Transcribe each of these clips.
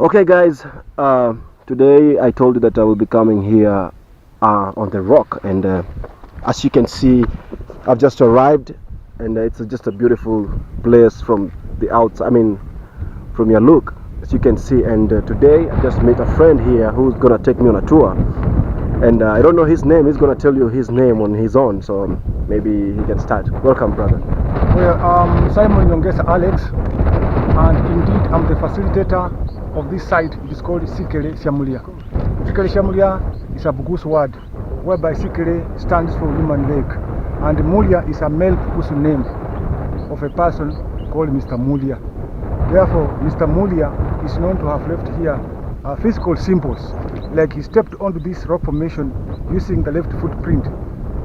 Okay, guys, today I told you that I will be coming here on the rock, and as you can see, I've just arrived, and it's just a beautiful place from the outside. I mean, from your look, as you can see. And today I just met a friend here who's gonna take me on a tour, and I don't know his name. He's gonna tell you his name on his own, so maybe he can start. Welcome, brother. Well, I'm Simon Yongesa Alex, and indeed I'm the facilitator of this site. It is called Sikele Shamulia. Sikele Shamulia is a Bugus word, whereby Sikele stands for human leg, and Mulia is a male Bugus name of a person called Mr. Mulia. Therefore, Mr. Mulia is known to have left here physical symbols, like he stepped onto this rock formation using the left footprint.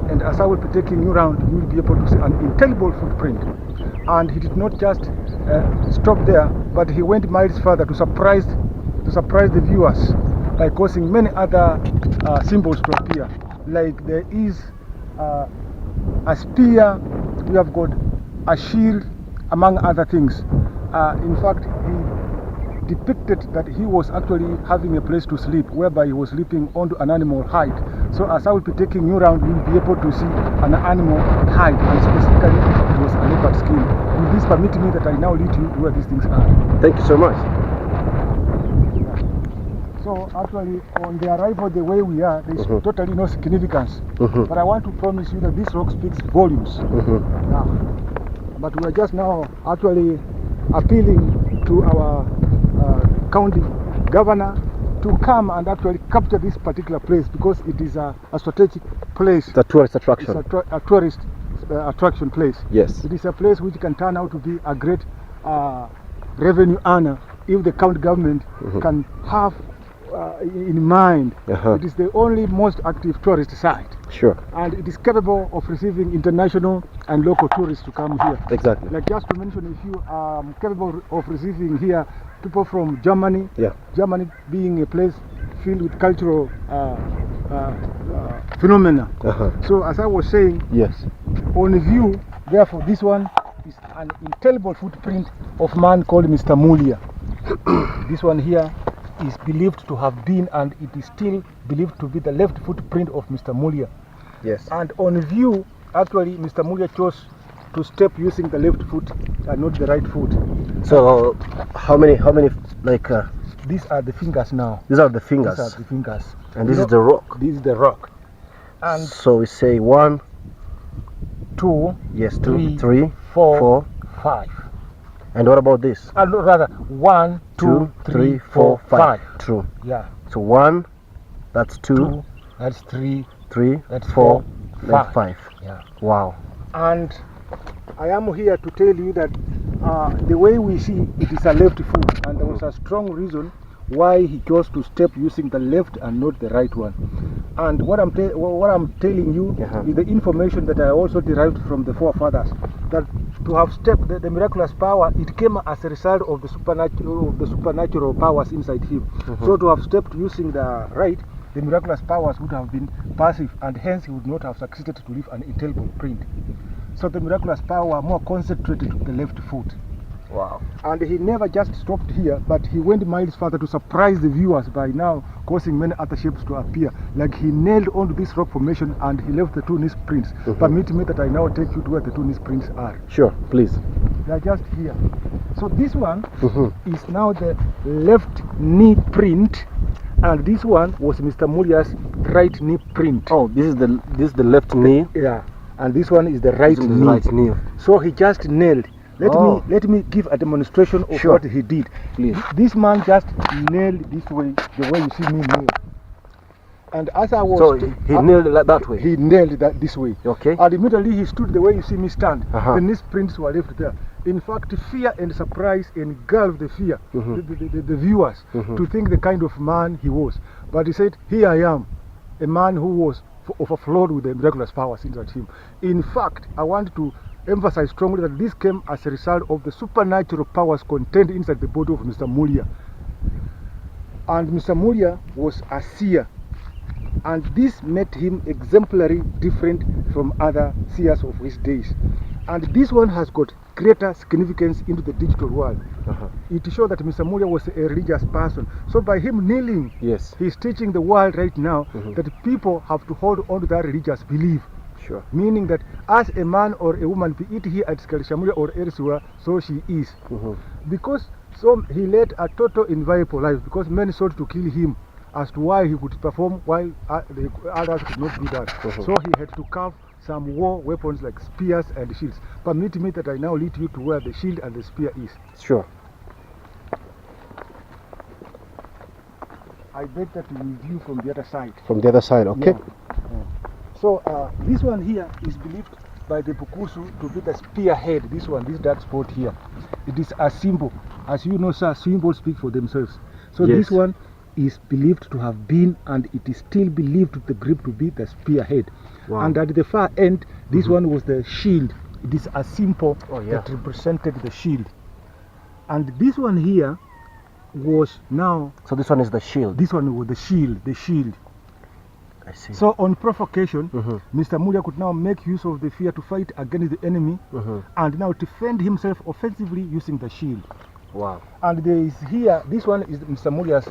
And as I will be taking you around, you will be able to see an indelible footprint. And he did not just stop there, but he went miles further to surprise the viewers by causing many other symbols to appear. Like there is a spear, we have got a shield, among other things. In fact, he depicted that he was actually having a place to sleep, whereby he was sleeping onto an animal hide. So as I will be taking you around, you will be able to see an animal hide, and specifically it was a leopard skin. Will this permit me that I now lead you to where these things are? Thank you so much. So actually, on the arrival the way we are, there is totally no significance. But I want to promise you that this rock speaks volumes. But we are just now actually appealing to our county governor to come and actually capture this particular place, because it is a strategic place. It's a tourist attraction. It's a tourist attraction place. Yes. It is a place which can turn out to be a great revenue earner if the county government can have in mind. It is the only most active tourist site. Sure. And it is capable of receiving international and local tourists to come here. Exactly. Like just to mention a few, capable of receiving here people from Germany. Yeah. Germany being a place filled with cultural phenomena. So as I was saying, Yes. on view, therefore this one is an indelible footprint of man called Mr. Mulia. This one here is believed to have been, and it is still believed to be, the left footprint of Mr. Mulia. Yes. And on view, actually, Mr. Mulia chose to step using the left foot and not the right foot. So, how many, like... These are the fingers now. These are the fingers. These are the fingers. And this is the rock. This is the rock. And so we say 1, 2, yes, 3, 3, 4, 4, 5. And what about this? Rather, 1, 2, 3, 4, 5. True. Yeah. So 1, that's 2, that's 3, 3, that's 4, 4, that's 5. Yeah. Wow. And I am here to tell you that the way we see it is a left foot, and there was a strong reason why he chose to step using the left and not the right one. And what I'm telling you is the information that I also derived from the forefathers, that to have stepped the miraculous power, it came as a result of the supernatural powers inside him. So to have stepped using the right, the miraculous powers would have been passive, and hence he would not have succeeded to leave an indelible print. So the miraculous power more concentrated to the left foot. Wow. And he never just stopped here, but he went miles further to surprise the viewers by now causing many other shapes to appear. Like he nailed onto this rock formation and he left the 2 knee prints. Permit me that I now take you to where the 2 knee prints are. Sure, please. They are just here. So this one is now the left knee print, and this one was Mr. Mulia's right knee print. Oh, this is the left knee. Yeah. And this one is the right knee. Right knee. So he just nailed. Let me give a demonstration of what he did. Please. This man just nailed this way, the way you see me nail. And as I was... So he nailed it like that way? He nailed that this way. Okay. And immediately he stood the way you see me stand. The knee prints were left there. In fact, fear and surprise engulfed the fear, the viewers, to think the kind of man he was. But he said, here I am, a man who was overflowed with the miraculous powers inside him. In fact, I want to emphasize strongly that this came as a result of the supernatural powers contained inside the body of Mr. Mulia. And Mr. Mulia was a seer, and this made him exemplary, different from other seers of his days. And this one has got greater significance into the digital world. It shows that Mr. Mulia was a religious person. So by him kneeling, Yes. he's teaching the world right now that people have to hold on to that religious belief. Sure. Meaning that as a man or a woman, be it here at Sikarishamulia or elsewhere, so she is. Because so he led a total inviolable life, because men sought to kill him as to why he could perform while the others could not do that. So he had to carve some war weapons like spears and shields. Permit me that I now lead you to where the shield and the spear is. Sure. I bet that you will view from the other side. From the other side, okay? Yeah. So this one here is believed by the Bukusu to be the spearhead. This one, this dark spot here, it is a symbol. As you know, sir, symbols speak for themselves. So Yes. this one is believed to have been, and it is still believed to the group to be the spearhead. Wow. And at the far end, this one was the shield. It is a symbol yeah. that represented the shield. And this one here was now, So this one is the shield. this one was the shield, I see. So on provocation, Mr. Mulia could now make use of the fear to fight against the enemy and now defend himself offensively using the shield. Wow. And there is here, this one is Mr. Mulia's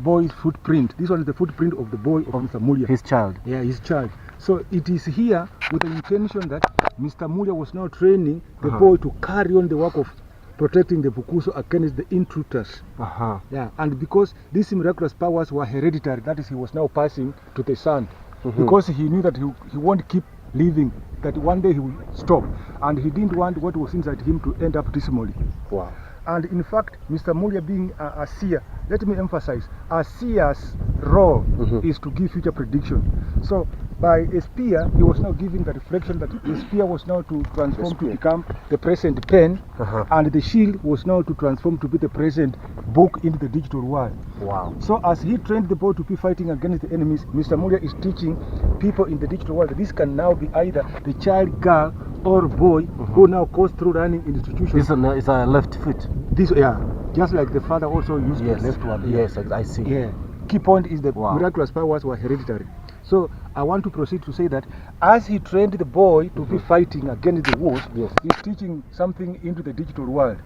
boy's footprint. This one is the footprint of the boy of Mr. Mulia. His child. Yeah, his child. So it is here with the intention that Mr. Mulia was now training the boy to carry on the work of protecting the Bukusu against the intruders. Yeah, and because these miraculous powers were hereditary, that is, he was now passing to the son, because he knew that he won't keep living, that one day he will stop, and he didn't want what was inside him to end up dismally. Wow. And in fact, Mr. Mulia being a seer, let me emphasize, a seer's role is to give future prediction. So by a spear, he was now giving the reflection that the spear was now to transform to become the present pen, and the shield was now to transform to be the present book in the digital world. Wow. So as he trained the boy to be fighting against the enemies, Mr. Mulia is teaching people in the digital world that this can now be either the child, girl, or boy who now goes through running institutions. This is a left foot. This, yeah, just like the father also used the left one. Yes, I see. Yeah. Key point is that miraculous powers were hereditary. So I want to proceed to say that as he trained the boy to be fighting against the wolves, he's teaching something into the digital world.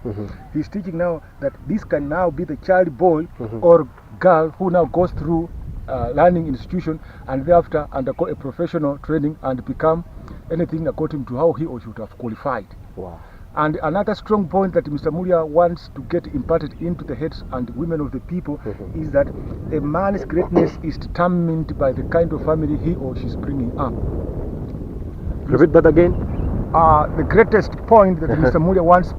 He's teaching now that this can now be the child, boy, or girl who now goes through learning institution and thereafter undergo a professional training and become anything according to how he or she would have qualified. Wow. And another strong point that Mr. Mulia wants to get imparted into the heads and women of the people is that a man's greatness is determined by the kind of family he or she is bringing up. Repeat that again. The greatest point that Mr. Mulia wants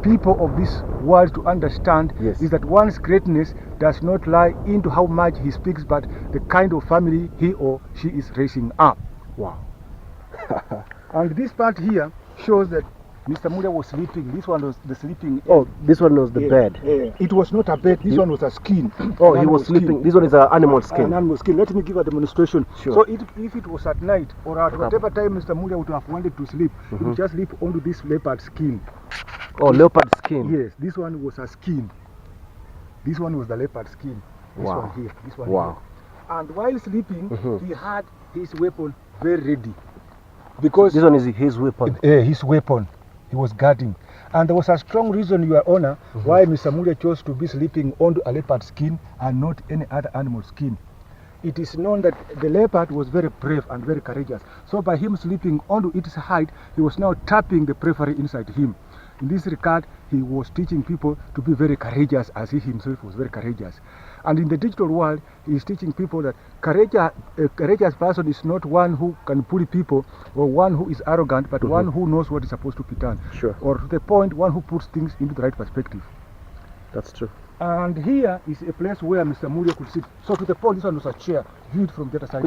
people of this world to understand is that one's greatness does not lie into how much he speaks, but the kind of family he or she is raising up. Wow. And this part here shows that Mr. Mulia was sleeping. This one was the sleeping. Oh, this one was the bed. It was not a bed. This one was a skin. Oh, he was sleeping. This one is an animal skin. An animal skin. Let me give a demonstration. Sure. So if it was at night or at whatever time Mr. Mulia would have wanted to sleep, he would just sleep onto this leopard skin. Oh, leopard skin. Yes, this one was a skin. This one was the leopard skin. This one here. This one here. And while sleeping, he had his weapon very ready. Because this one is his weapon. His weapon. He was guarding. And there was a strong reason, Your Honor, why Mr. Mulia chose to be sleeping onto a leopard skin and not any other animal skin. It is known that the leopard was very brave and very courageous. So by him sleeping onto its hide, he was now tapping the bravery inside him. In this regard, he was teaching people to be very courageous, as he himself was very courageous. And in the digital world, he is teaching people that a courageous person is not one who can bully people or one who is arrogant, but one who knows what is supposed to be done. Sure. Or to the point, one who puts things into the right perspective. That's true. And here is a place where Mr. Mulia could sit. So to the point, this one was a chair viewed from the other side.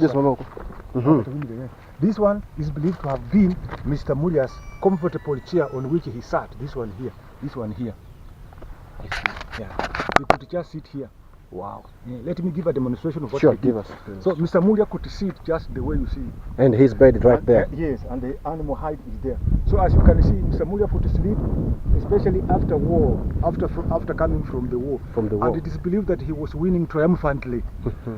This one is believed to have been Mr. Mulia's comfortable chair on which he sat. This one here. This one here. I see. Yeah. He could just sit here. Wow. Yeah, let me give a demonstration of what Sure, he did. give us. So Mr. Mulia could sit just the way you see. And his bed is right there. Yes, and the animal hide is there. So as you can see, Mr. Mulia could sleep, especially after war, after coming from the war. From the war. And it is believed that he was winning triumphantly.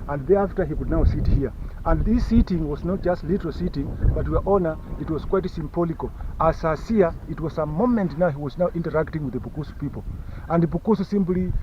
And thereafter he could now sit here. And this sitting was not just literal sitting, but we honor it was quite symbolical. As a seer, it was a moment now he was now interacting with the Bukusu people. And the Bukusu simply